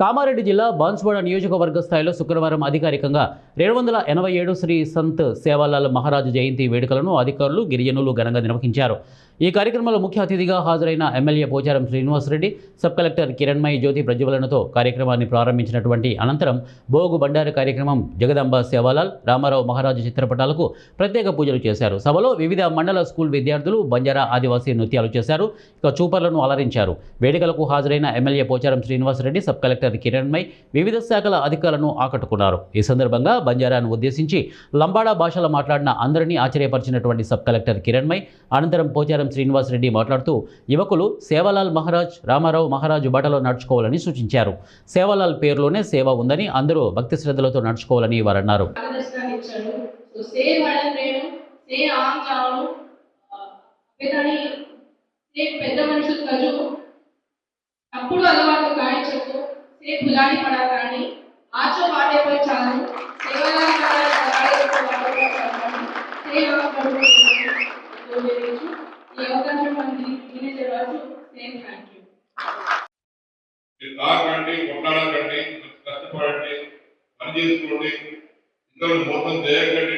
కామారెడ్డి జిల్లా బాన్స్వాడ నియోజకవర్గ స్థాయిలో శుక్రవారం అధికారికంగా 287 శ్రీ సంత్ సేవాలాల్ మహారాజ్ జయంతి వేడుకలను అధికారులు గిరిజనులు ఘనంగా నిర్వహించారు. ఈ కార్యక్రమంలో ముఖ్య అతిథిగా హాజరైన MLA Pocharam Srinivasa Reddy, sub collector Kiranmayi జ్యోతి ప్రజ్వలనతో కార్యక్రమాన్ని ప్రారంభించినటువంటి అనంతరం భోగు బండారు కార్యక్రమం జగదంబ సేవాలాల్, రామారావు మహారాజు చిత్రపటాలకు ప్రత్యేక పూజలు చేశారు. సభలో వివిధ మండల స్కూల్ విద్యార్థులు బంజారా ఆదివాసీ నృత్యాలు చేశారు. ఇక చూపర్లను అలరించారు. వేడుకలకు హాజరైన MLA Pocharam Srinivasa Reddy, sub collector Kiranmayi వివిధ శాఖల అధికారులను ఆకట్టుకున్నారు. ఈ సందర్భంగా బంజారాను ఉద్దేశించి లంబాడా భాషలో మాట్లాడిన అందరినీ ఆశ్చర్యపరిచినటువంటి సబ్ కలెక్టర్ కిరణ్మయి అనంతరం పోచారం శ్రీనివాసరెడ్డి మాట్లాడుతూ యువకులు సేవాలాల్ మహారాజ్, రామారావు మహారాజు బాటలో నడుచుకోవాలని సూచించారు. సేవాలాల్ పేరులోనే సేవ ఉందని, అందరూ భక్తి శ్రద్ధలతో నడుచుకోవాలని వారన్నారు. भुलानी पड़ा प्राणी आचो बाटे पर चालू सेवाला సేవ కరుణే ఈ అవకాశం మనకి ఇచ్చే రోజు సేమ్ థాంక్యూ. తాగండి, కొట్లాడకండి, కష్టపడండి, పని చేసుకోండి, ఇతరులు మోసం చేయకండి.